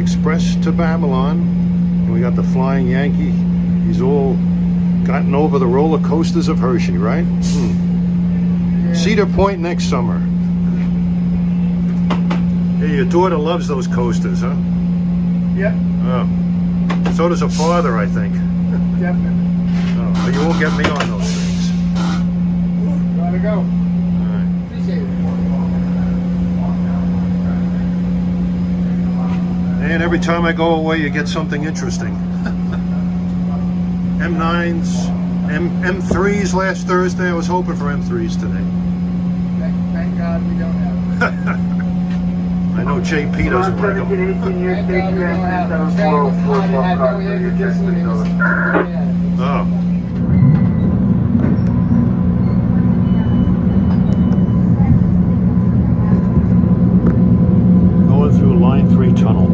Express to Babylon. And we got the Flying Yankee. He's all gotten over the roller coasters of Hershey, right? Cedar Point next summer. Hey, your daughter loves those coasters, huh? Yeah. Oh. So does her father, I think. Definitely. Oh, but you won't get me on those things. Gotta go. All right. Appreciate it. And every time I go away, you get something interesting. M9s, M3s last Thursday. I was hoping for M3s today. Thank God we don't have them. I know JP doesn't like them. Thank God we don't have them. Train was hot, it had no air conditioning, it was bad. Oh. Going through Line 3 tunnel.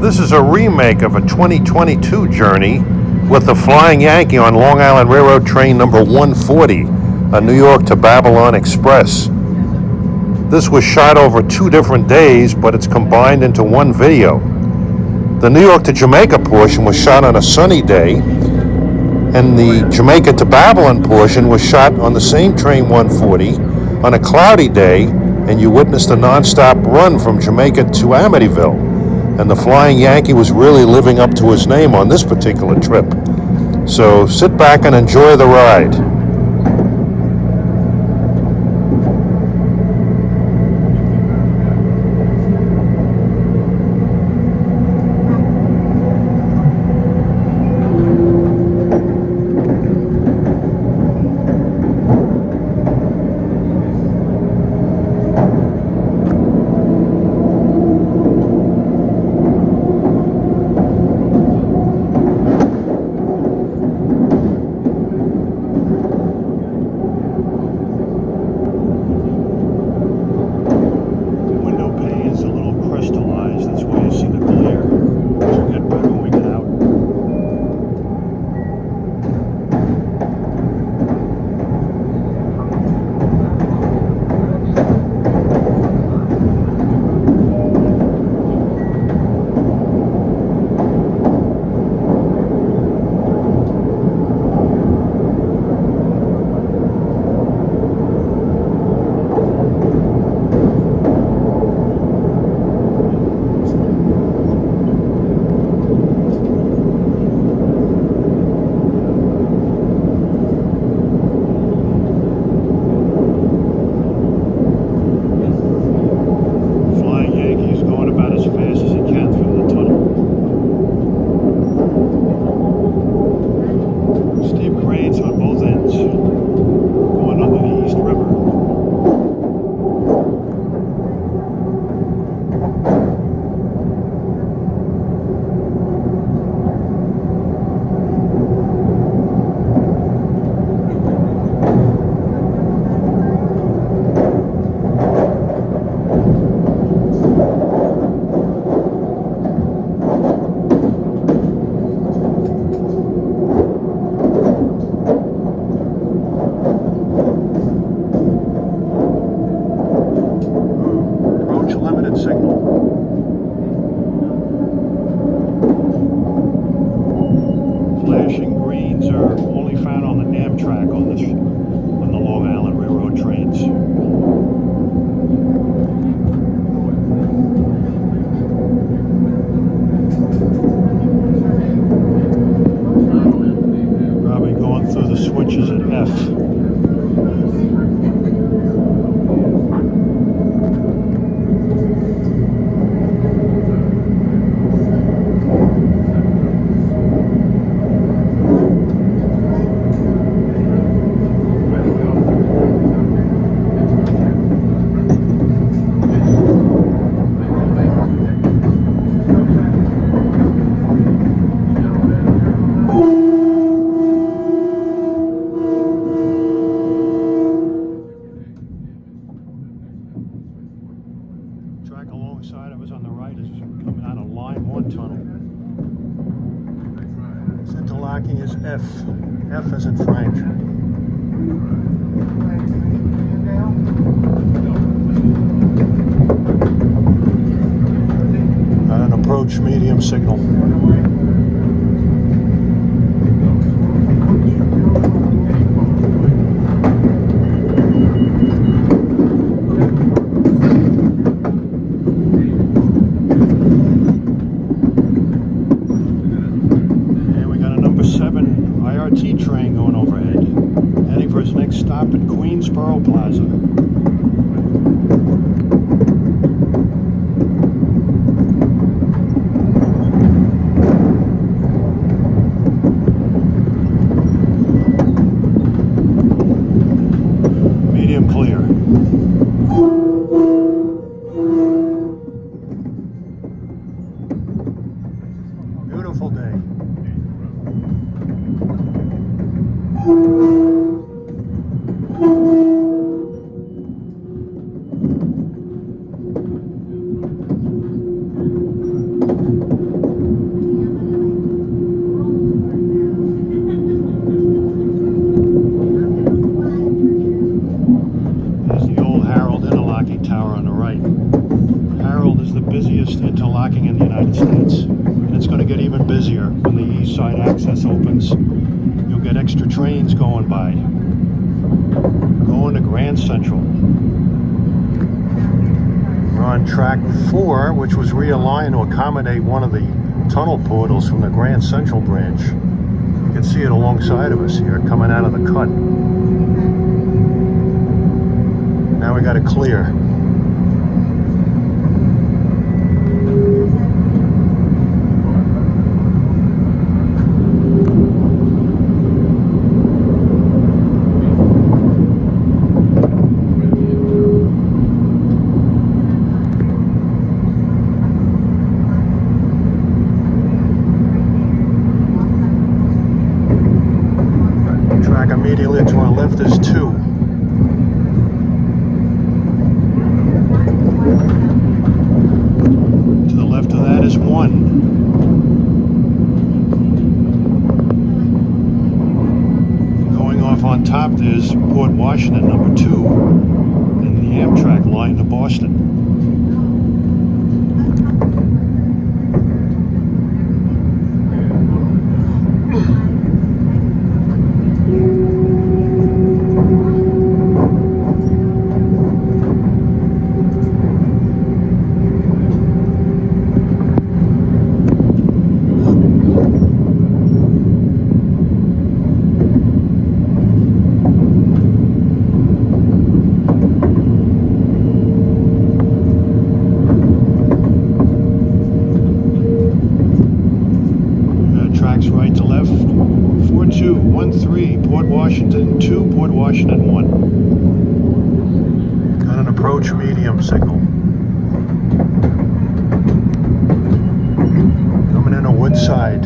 This is a remake of a 2022 journey with the Flying Yankee on Long Island Railroad train number 140, a New York to Babylon Express. This was shot over 2 different days, but it's combined into one video. The New York to Jamaica portion was shot on a sunny day, and the Jamaica to Babylon portion was shot on the same train 140 on a cloudy day, and you witnessed a non-stop run from Jamaica to Amityville. And the Flying Yankee was really living up to his name on this particular trip. So sit back and enjoy the ride. alongside of us on the right is coming out of line 1 tunnel. This interlocking is F. F as in Frank. Got an approach medium signal. Train going overhead, heading for his next stop at Queensboro Plaza. Medium clear. Beautiful day. Busiest interlocking in the United States, and it's going to get even busier when the east side access opens. You'll get extra trains going by, going to Grand Central. We're on track 4, which was realigned to accommodate one of the tunnel portals from the Grand Central branch. You can see it alongside of us here, coming out of the cut. Now we got to clear. Immediately to our left is 2. To the left of that is 1. Going off on top there's Port Washington number 2 and the Amtrak line to Boston. Right to left, 4213, Port Washington 2, Port Washington 1. Got an approach medium signal. Coming in a Woodside.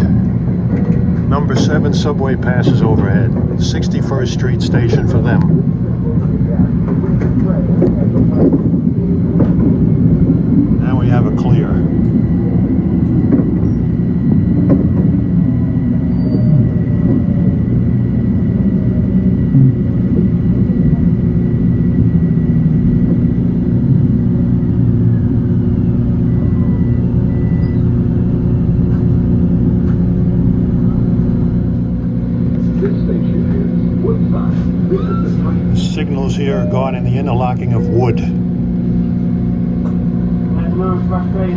Number 7 subway passes overhead. 61st Street station for them. Now we have a clear. Signals here are gone in the interlocking of wood.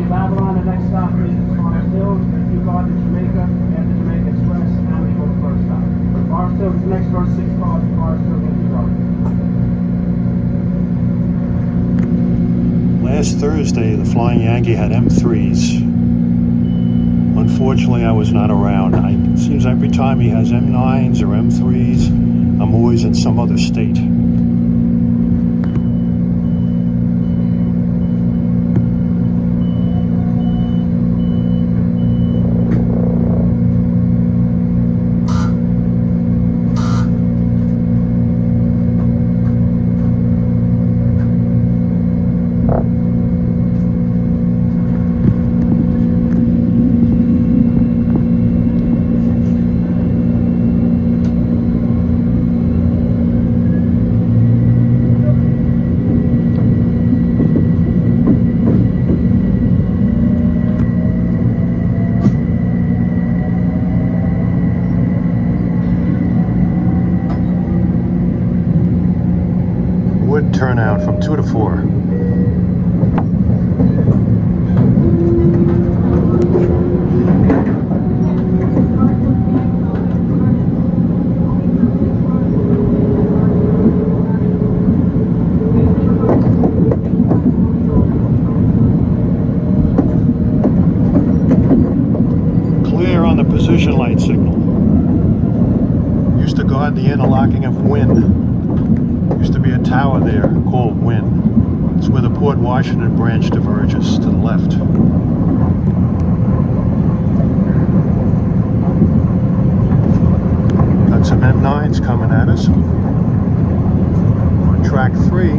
Babylon, the next stop is Barstow. If you go to Jamaica, and the Jamaica Express, and Amityville the first stop. Barstow is the next first 6 cars to Barstow, then you go. Last Thursday, the Flying Yankee had M3s. Unfortunately, I was not around. It seems every time he has M9s or M3s, I'm always in some other state. turnout from 2 to 4. Clear on the position light signal. Used to guard the interlocking of Wynn. Used to be a tower there called Wynn. It's where the Port Washington branch diverges to the left. Got some M9s coming at us. On track 3.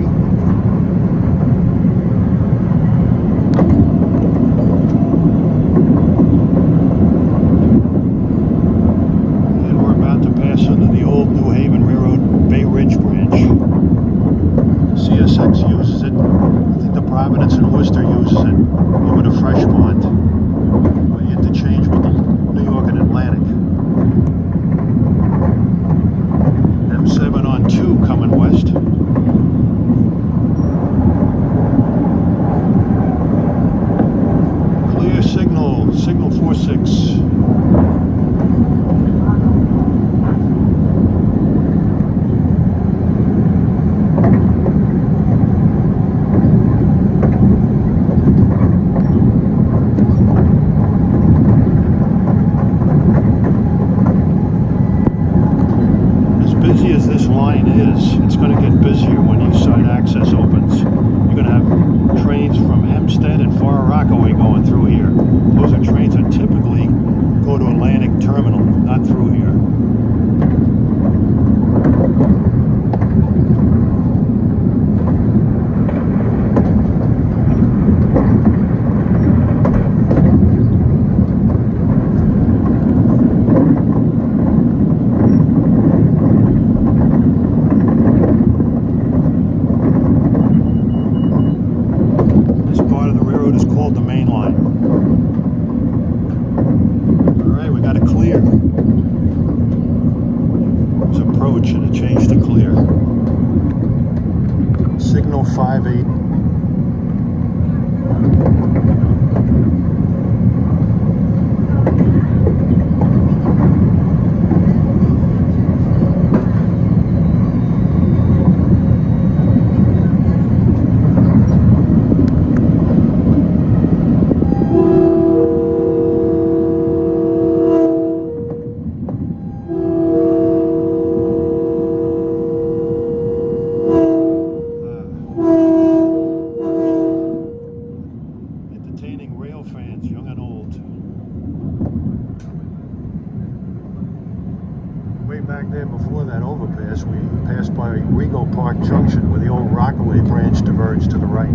And we're about to pass under the old New Haven Railroad Bay Ridge branch. CSX uses it. I think the Providence and Worcester uses it over to Freshpond. We interchange with the New York and Atlantic. M7 on 2 coming west. Clear signal, signal 46. Busy as this line is, it's going to get busier when East Side Access opens. You're going to have trains from Hempstead and Far Rockaway going through here. Those are trains that typically go to Atlantic Terminal, not through here. Is called the main line. Alright, we got a clear. It was approach and it changed to clear. Signal 58. Rail fans, young and old. Way back there before that overpass, we passed by Rego Park Junction where the old Rockaway branch diverged to the right.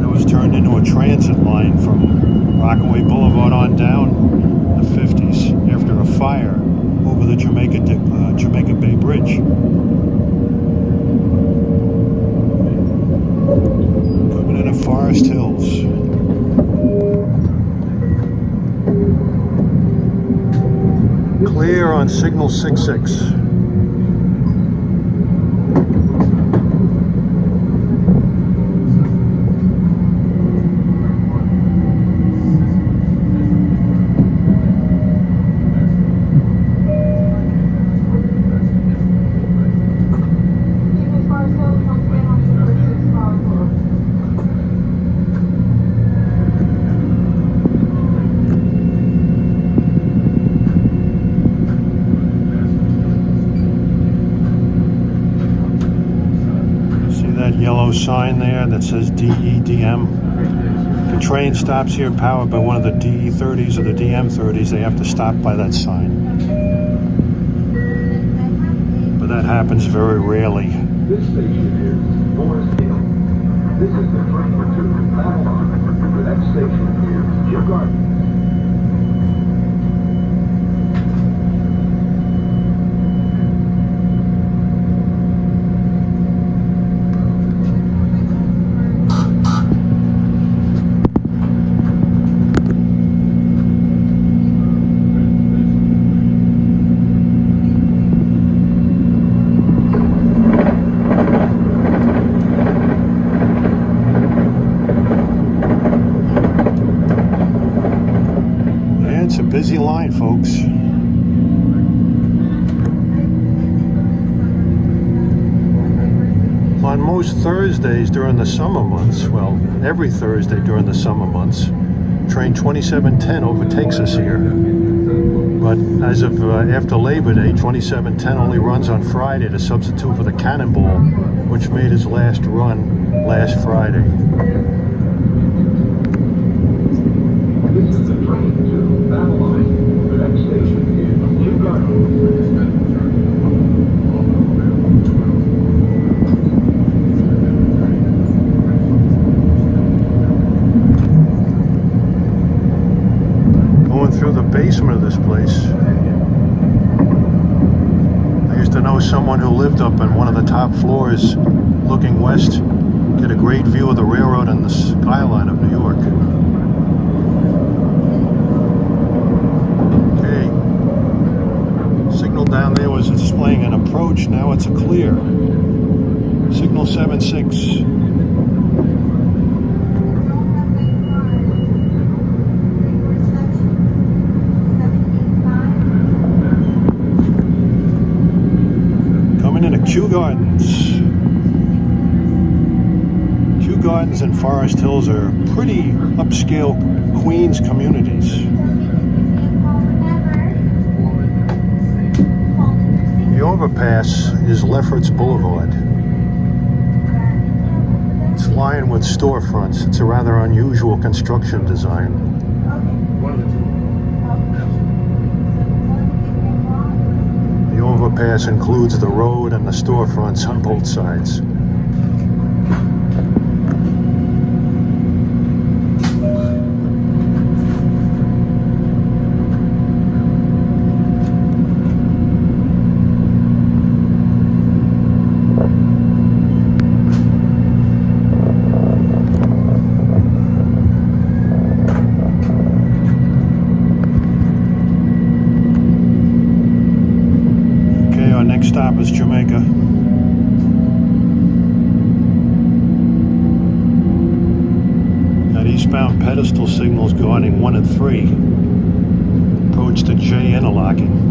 That was turned into a transit line from Rockaway Boulevard on down in the 50s after a fire over the Jamaica Bay Bridge. Coming into Forest Hills. Clear on signal 66. That yellow sign there that says DEDM. If a train stops here powered by one of the DE30s or the DM30s, they have to stop by that sign. But that happens very rarely. This station is Forest Hill. This is the train return to Babylon. The next station is Jim Garden. busy line, folks. On most Thursdays during the summer months, well, every Thursday during the summer months, train 2710 overtakes us here. But as of after Labor Day, 2710 only runs on Friday to substitute for the Cannonball, which made its last run last Friday. This is the train to Babylon. The next station is New Garden. Going through the basement of this place. I used to know someone who lived up on one of the top floors looking west, get a great view of the railroad and the skyline of New York. Okay, signal down there was displaying an approach, now it's a clear. Signal 76. Kew Gardens. Kew Gardens and Forest Hills are pretty upscale Queens communities. The overpass is Lefferts Boulevard. It's lined with storefronts. It's a rather unusual construction design. The overpass includes the road and the storefronts on both sides. Next stop is Jamaica. Got eastbound pedestal signals guarding 1 and 3. Approach to J interlocking.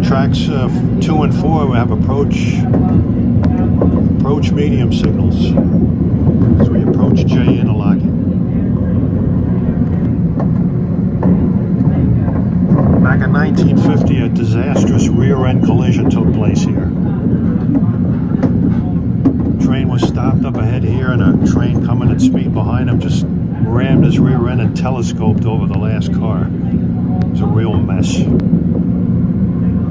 Tracks 2 and 4, we have approach medium signals as we approach J interlocking. Back in 1950, a disastrous rear-end collision took place here. Train was stopped up ahead here, and a train coming at speed behind him just rammed his rear end and telescoped over the last car. It was a real mess.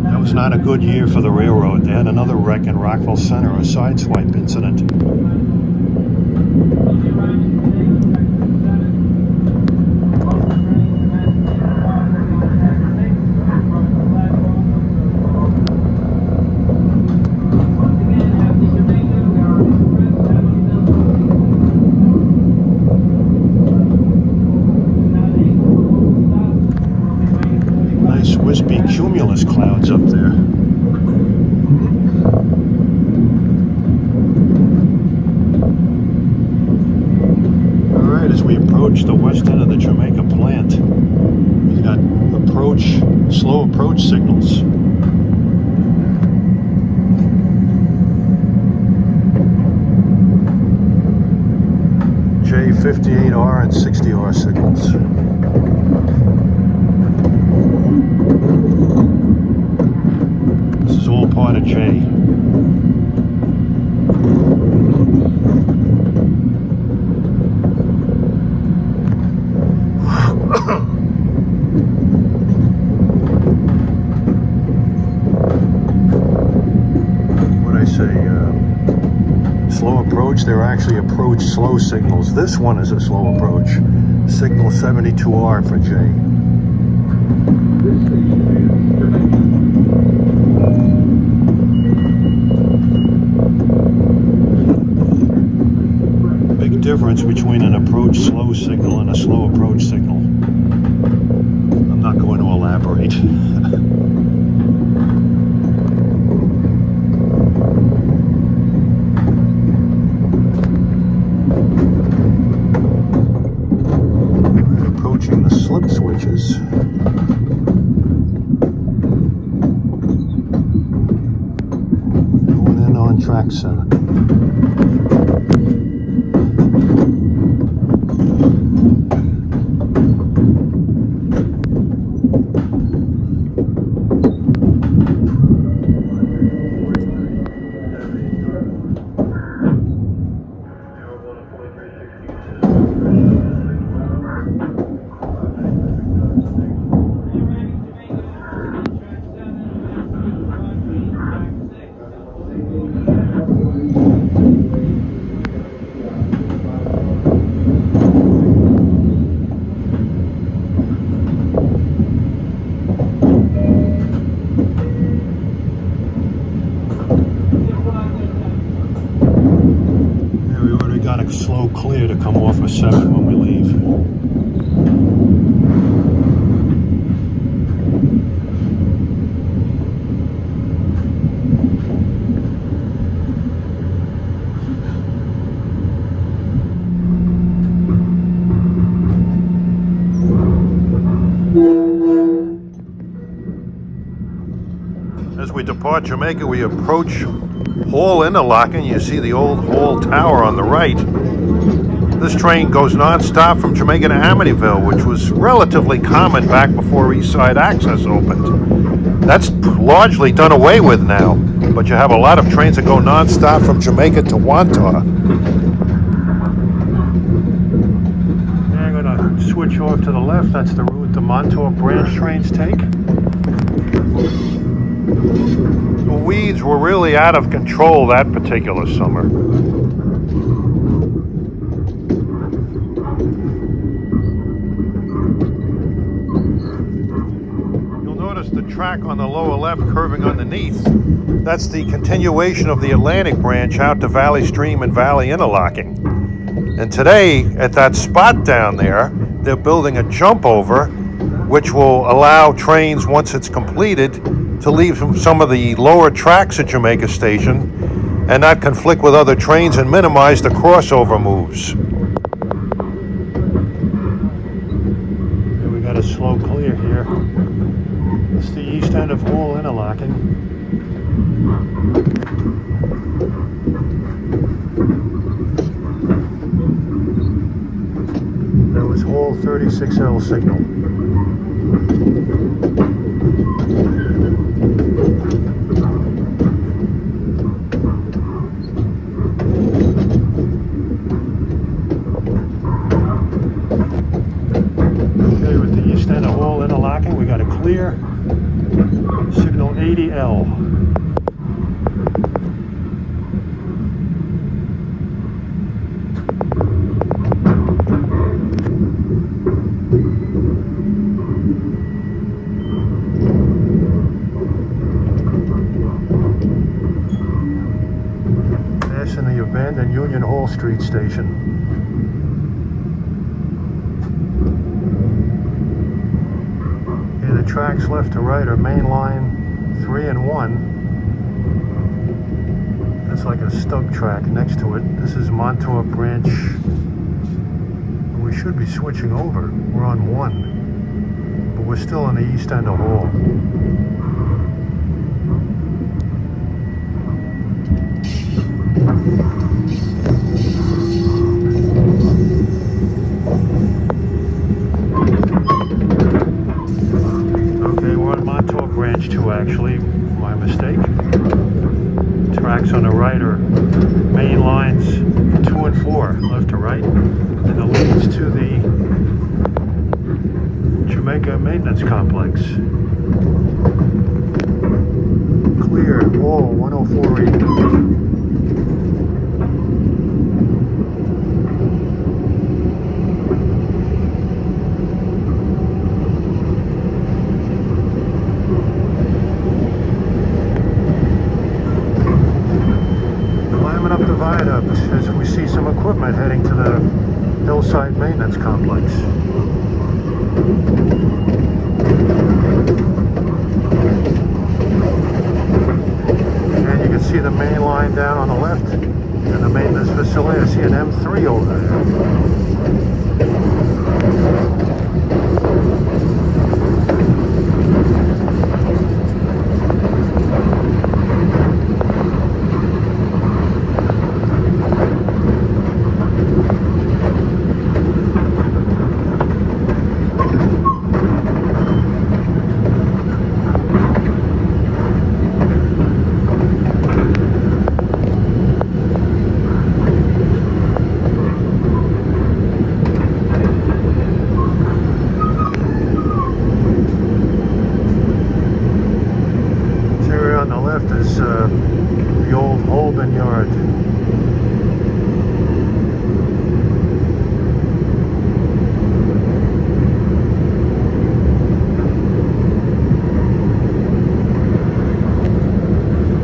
That was not a good year for the railroad. They had another wreck in Rockville Center, a sideswipe incident. Nice wispy cumulus clouds up there. Alright, as we approach the west end of the Jamaica plant, we got slow approach signals. J58R and 60R signals. This is all part of J. What'd I say? Slow approach. They're actually approach slow signals. This one is a slow approach. Signal 72R for J. This station is Jamaica. difference between an approach slow signal and a slow approach signal. I'm not going to elaborate. Approaching the slip switches. Going in on track 7. Slow clear to come off of 7 when we leave. As we depart Jamaica, we approach Hall Interlocking. You see the old Hall Tower on the right. This train goes non-stop from Jamaica to Amityville, which was relatively common back before East Side Access opened. That's largely done away with now, but you have a lot of trains that go non-stop from Jamaica to Wantagh. I'm going to switch off to the left. That's the route the Montauk branch trains take. The weeds were really out of control that particular summer. The track on the lower left curving underneath, that's the continuation of the Atlantic branch out to Valley Stream and Valley Interlocking. And today, at that spot down there, they're building a jump over, which will allow trains, once it's completed, to leave some of the lower tracks at Jamaica Station and not conflict with other trains and minimize the crossover moves. And we got a slow clear here. It's the east end of Hall Interlocking. That was Hall 36L signal. Okay, with the east end of Hall Interlocking, we got a clear. Signal 80L. Passing the abandoned Union Hall Street station. The tracks left to right are main line 3 and 1. That's like a stub track next to it. This is Montauk branch. We should be switching over. We're on 1, but we're still in the east end of Hall. Branch 2, actually, my mistake. Tracks on the right are main lines 2 and 4, left to right, and the leads to the Jamaica Maintenance Complex. Clear, Hall 104.8. coming up the viaduct as we see some equipment heading to the hillside maintenance complex. And you can see the main line down on the left and the maintenance facility. I see an M3 over there. The old Holden yard.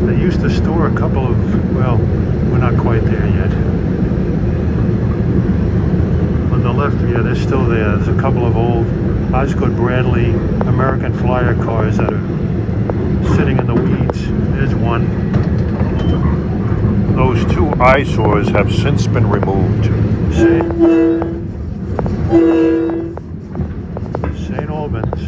They used to store a couple of, well, we're not quite there yet. On the left, yeah, they're still there. There's a couple of old Osgood Bradley American Flyer cars that are sitting in the weeds. There's one. Those two eyesores have since been removed. St. Albans.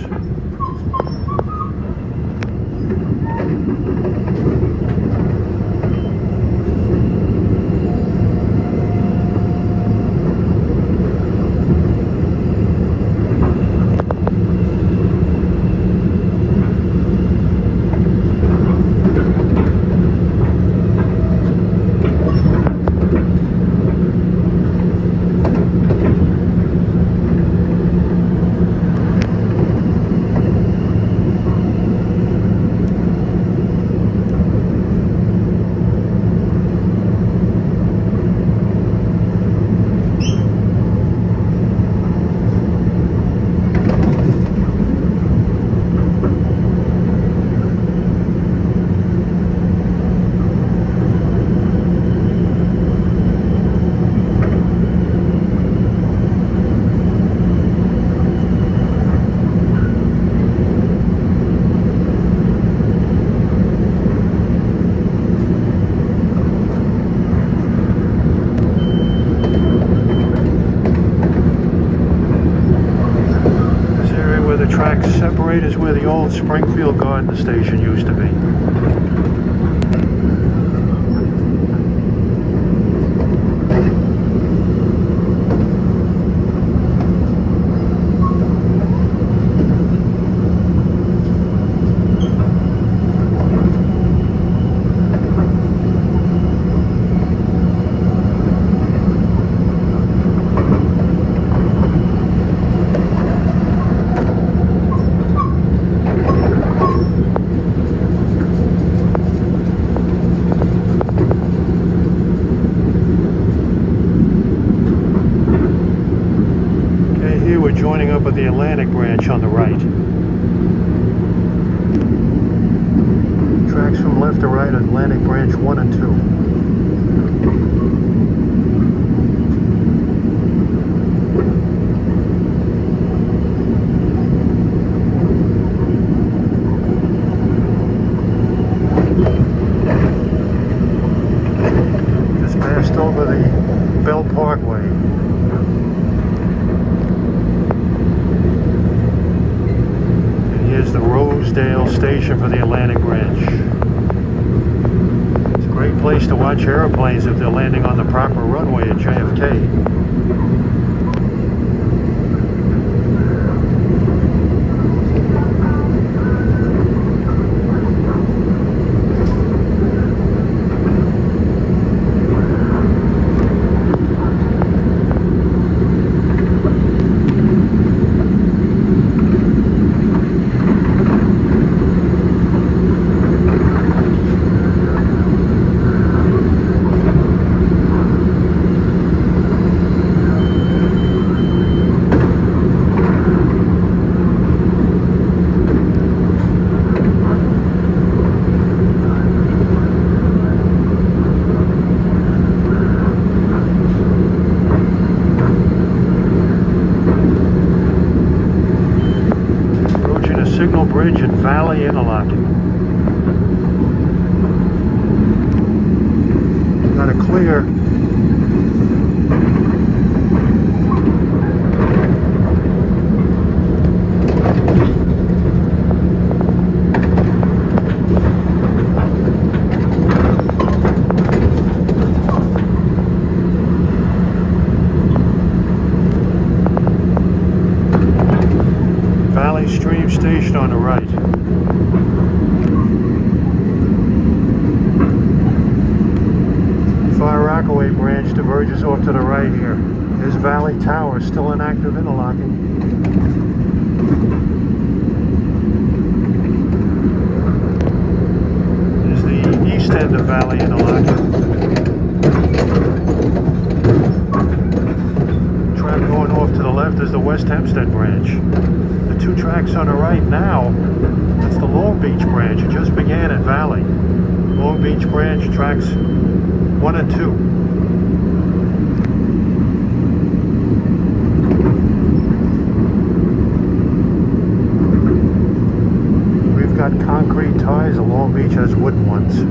Is where the old Springfield Garden Station used to be. Joining up with the Atlantic branch on the right. Tracks from left to right, Atlantic branch 1 and 2. Just passed over the Bell Parkway. Here's the Rosedale station for the Atlantic branch. It's a great place to watch airplanes if they're landing on the proper runway at JFK. Valley interlocking. Got to clear. Valley Stream Station on the right. Far Rockaway branch diverges off to the right here. There's Valley Tower, still in active interlocking. There's the east end of Valley interlocking. Track going off to the left is the West Hempstead branch. The two tracks on the right now, that's the Long Beach branch. It just began at Valley. Long Beach branch tracks 1 and 2. We've got concrete ties, and Long Beach has wooden ones.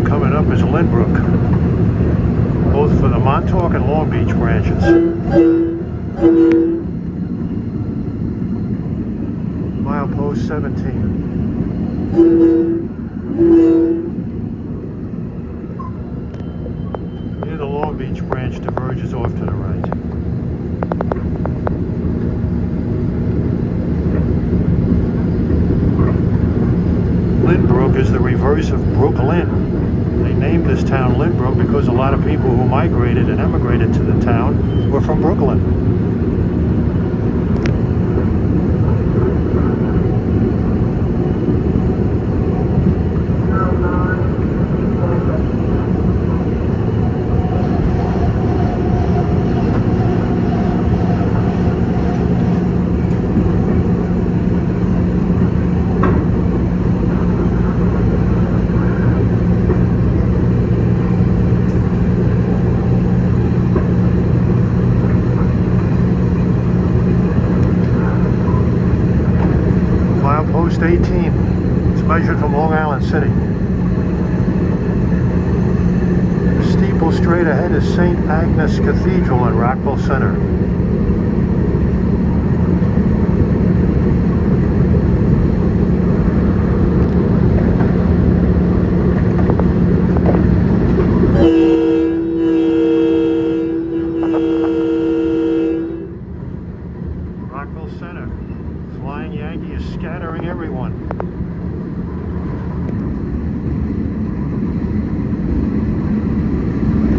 Coming up is Lynbrook, both for the Montauk and Long Beach branches. Milepost 17. Here the Long Beach branch diverges off to the right. Lynbrook is the reverse of Brooklyn. They named this town Lynbrook because a lot of people who migrated and emigrated to the town were from Brooklyn. Post 18. It's measured from Long Island City. The steeple straight ahead is St. Agnes Cathedral in Rockville Center. Rockville Center. Flying Yankee is scattering everyone.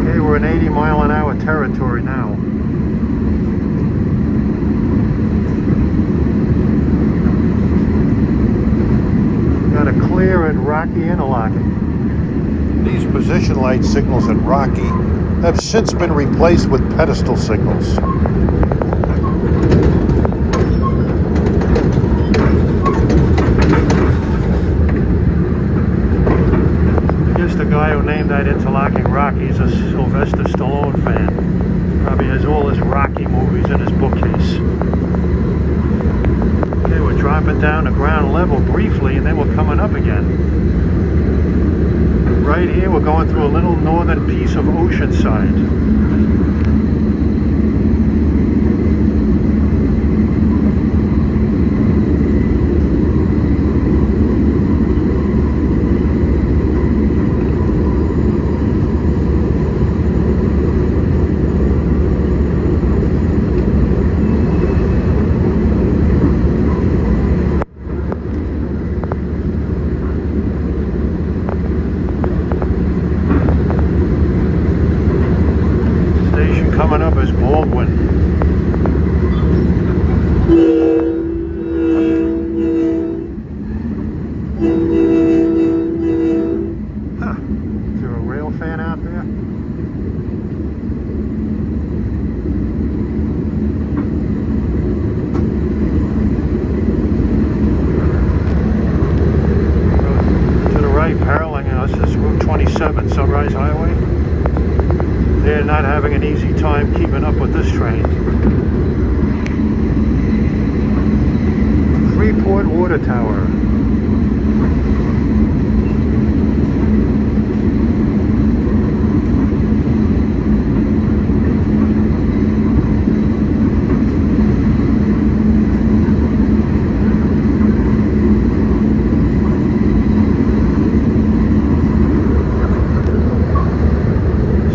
Okay, we're in 80-mile-an-hour territory now. Got a clear at Rocky interlocking. These position light signals at Rocky have since been replaced with pedestal signals. The guy who named that interlocking Rocky is a Sylvester Stallone fan. Probably has all his Rocky movies in his bookcase. Okay, we're dropping down to ground level briefly and then we're coming up again. Right here we're going through a little northern piece of Oceanside. time keeping up with this train. Freeport Water Tower.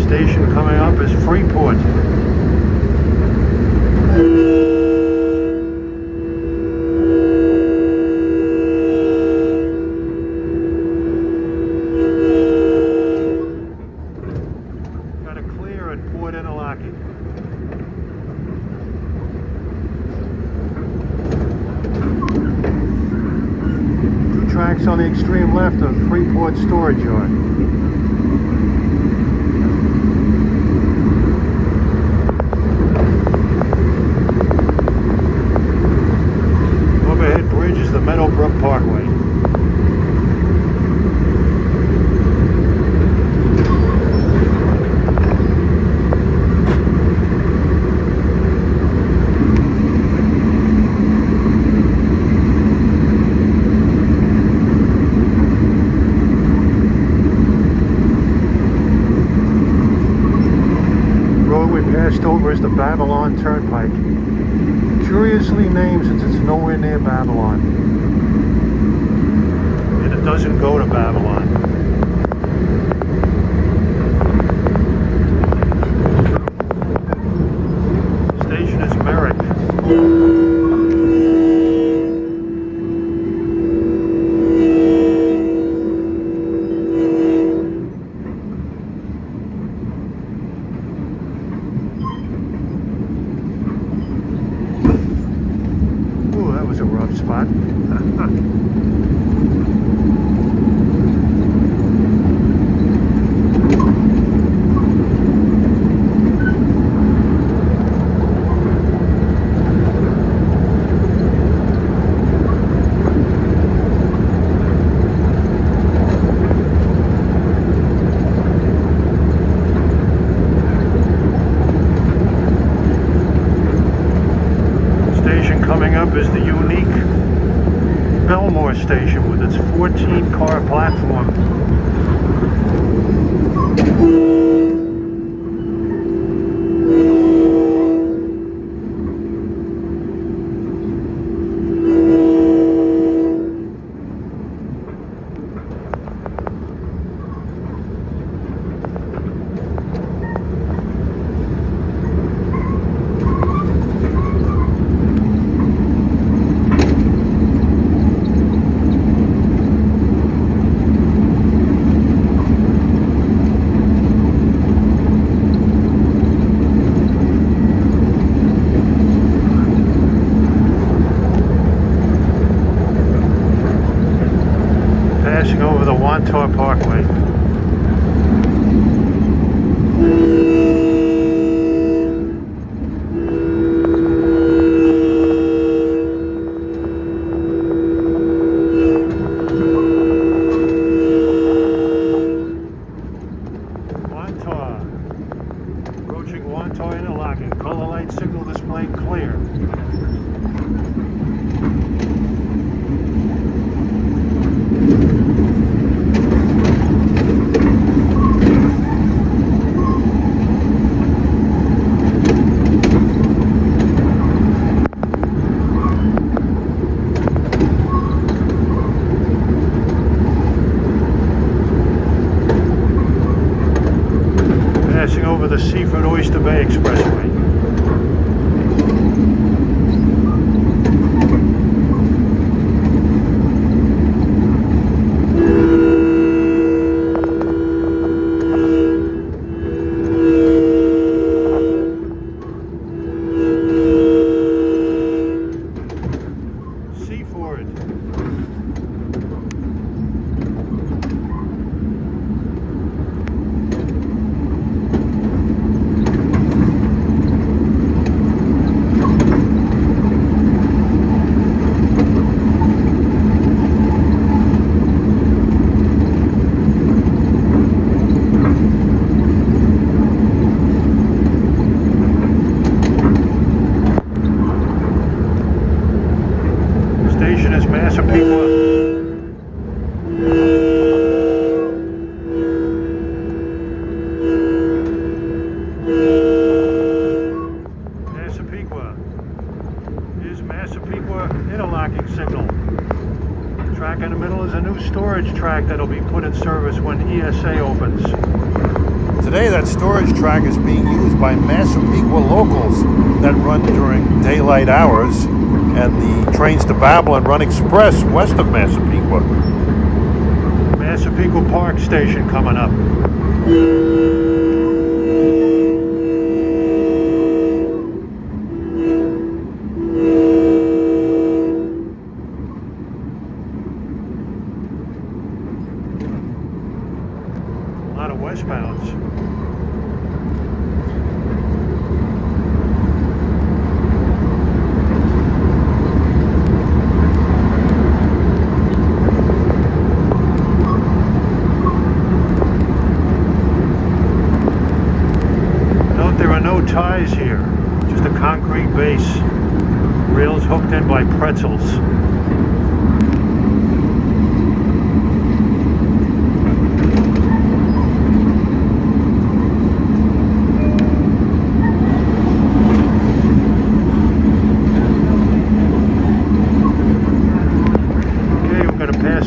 Station coming up is Freeport. Got a clear at Port Interlocking. Two tracks on the extreme left of Freeport Storage Yard. Overhead bridge is the Meadowbrook Parkway. Road we passed over is the Babylon Turnpike. Curiously named since it's nowhere near Babylon. And it doesn't go to Babylon. Station is Merrick. Ooh, that was a rough spot. Station coming up is the unique Belmore station with its 14-car platform. Passing over the Wantor Parkway. Wantor. Approaching Wantor Interlocking. Color light signal displaying clear. Passing over the Seaford Oyster Bay Expressway. Seaford. Massapequa. Massapequa interlocking signal. Track in the middle is a new storage track that'll be put in service when ESA opens. Today that storage track is being used by Massapequa locals that run during daylight hours, and the trains to Babylon run express west of Massapequa. Massapequa Park Station coming up. A lot of westbounds. Note there are no ties here, just a concrete base, rails hooked in by pretzels.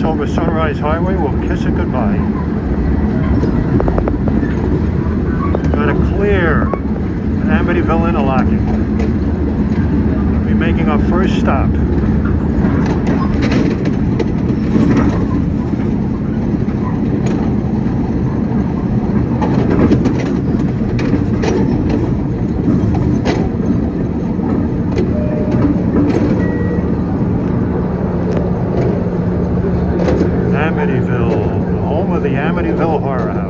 Over Sunrise Highway, we'll kiss it goodbye. Got a clear Amityville interlocking. We'll be making our first stop. Amityville, home of the Amityville Horror House.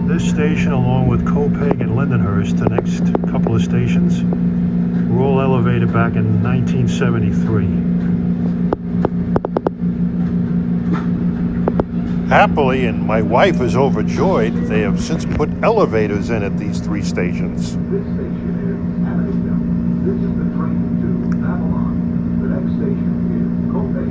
This station, along with Copeg and Lindenhurst, the next couple of stations, were all elevated back in 1973. Happily, and my wife is overjoyed, they have since put elevators in at these three stations. This station is Amityville. This is the train to Babylon. The next station is Copeg.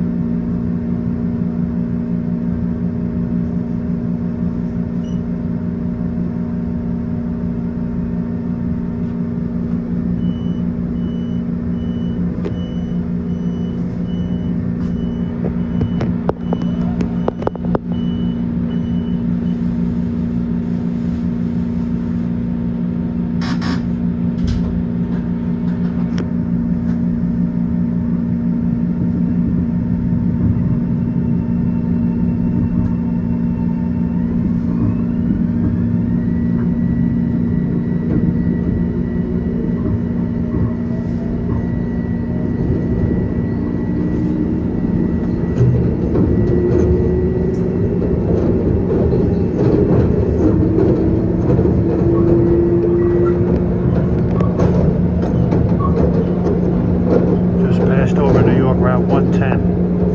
Route 110,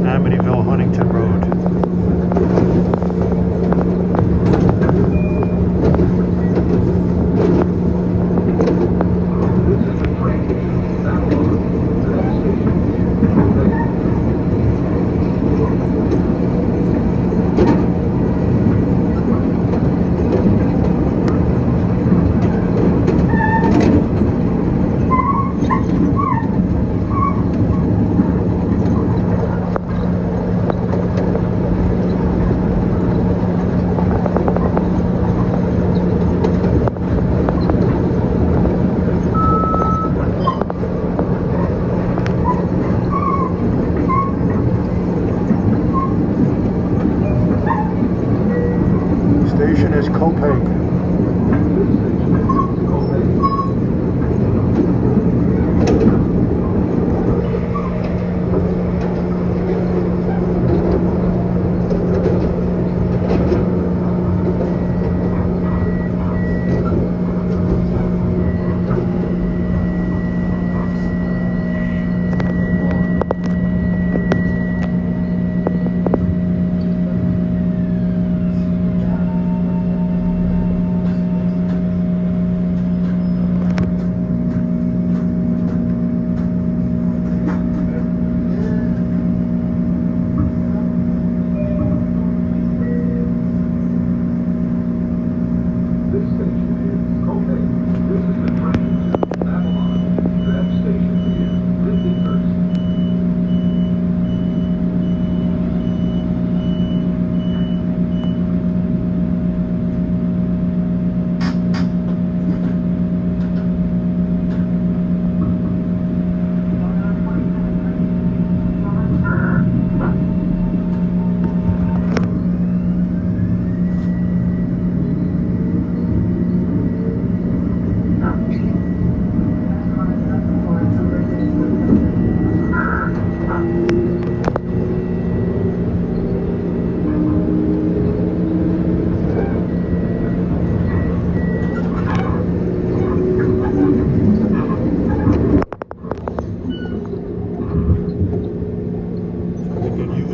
Amityville, Huntington Road.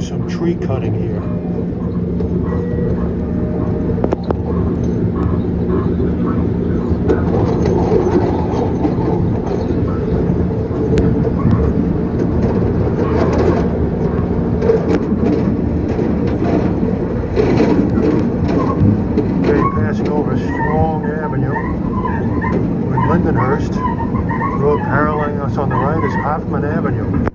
some tree cutting here. Lindenhurst. Road paralleling us on the right is Hoffman Avenue.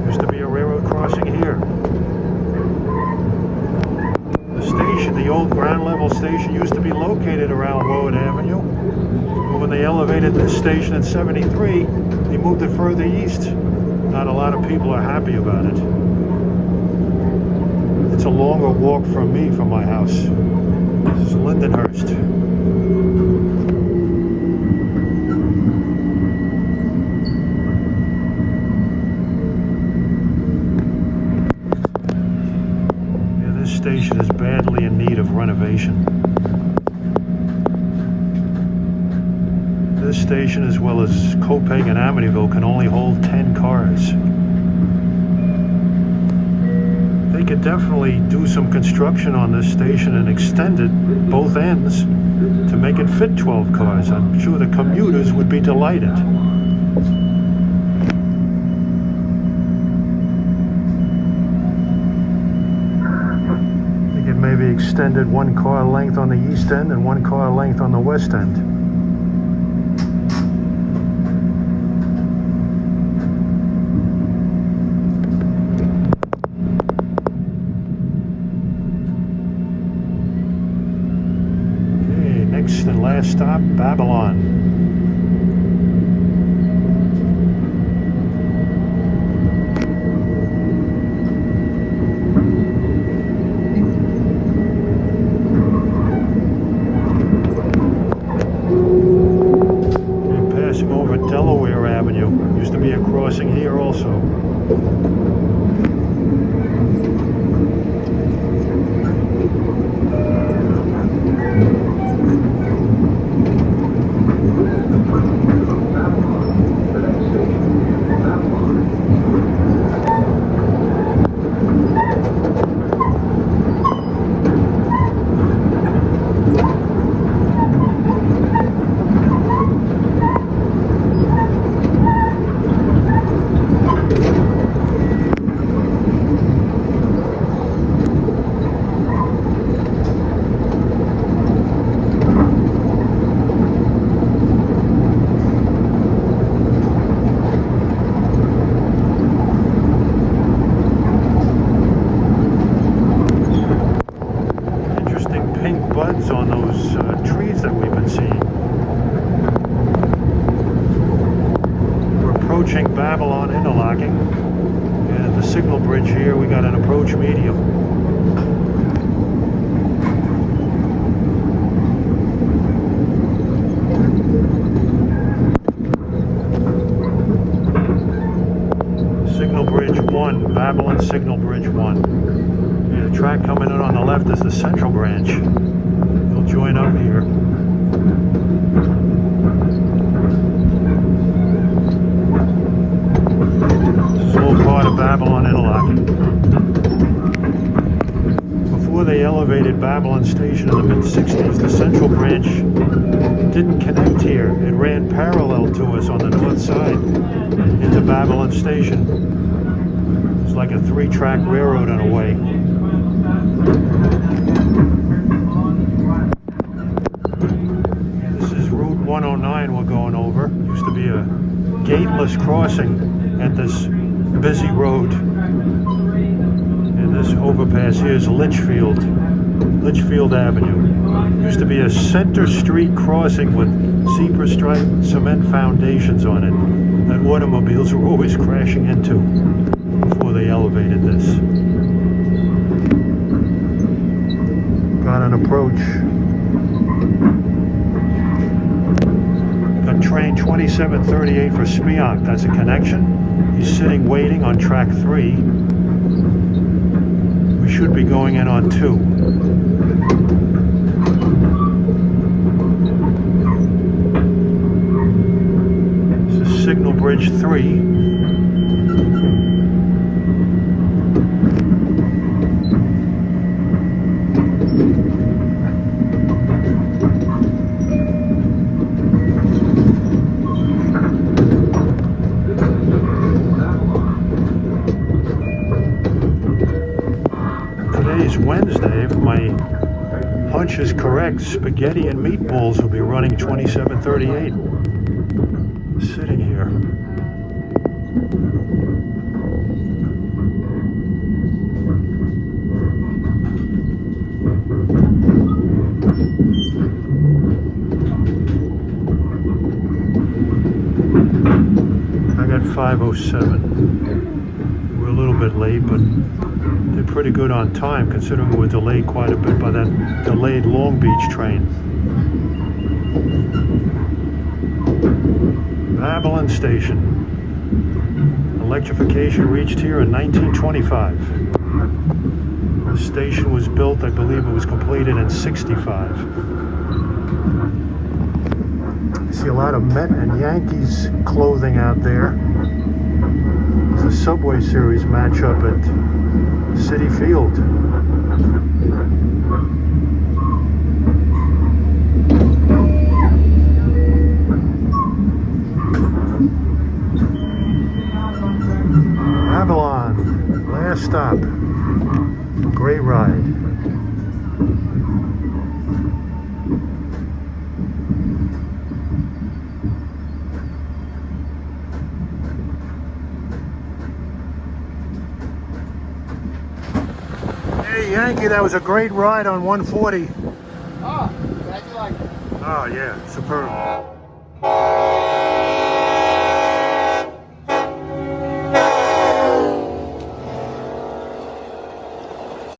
Used to be a railroad crossing here. The station, the old ground level station, used to be located around Wood Avenue. But when they elevated this station in '73, they moved it further east. Not a lot of people are happy about it. It's a longer walk from me from my house. This is Lindenhurst. Station is badly in need of renovation. This station, as well as Copeg and Amityville, can only hold 10 cars. They could definitely do some construction on this station and extend it both ends to make it fit 12 cars. I'm sure the commuters would be delighted. Maybe extended 1 car length on the east end and 1 car length on the west end. Okay, next and last stop, Babylon. Crossing here also. On those trees that we've been seeing. We're approaching Babylon interlocking, and at the signal bridge here we got an approach medium. Signal bridge 1, Babylon signal bridge 1. Yeah, the track coming in on the left is the central branch. Join up here. This is all part of Babylon interlocking. Before they elevated Babylon Station in the mid-60s, the central branch didn't connect here. It ran parallel to us on the north side into Babylon Station. It's like a 3-track railroad in a way. This is Route 109 we're going over. Used to be a gateless crossing at this busy road. And this over overpass here is Litchfield Avenue. Used to be a center street crossing with zebra stripe cement foundations on it that automobiles were always crashing into before they elevated this. Got an approach. Got train 2738 for Spionk. That's a connection. He's sitting waiting on track 3. We should be going in on 2. This is Signal Bridge 3. Today's Wednesday. If my hunch is correct, spaghetti and meatballs will be running 2738. Sitting here. I got 5:07. We're a little bit late, but they're pretty good on time considering we were delayed quite a bit by that delayed Long Beach train. Babylon Station. Electrification reached here in 1925. The station was built, I believe it was completed in 65. I see a lot of Met and Yankees clothing out there. There's a Subway Series matchup at Citi Field. Avalon, last stop. Great ride. Hey Yankee, that was a great ride on 140. Oh, glad you liked it. Oh yeah, superb.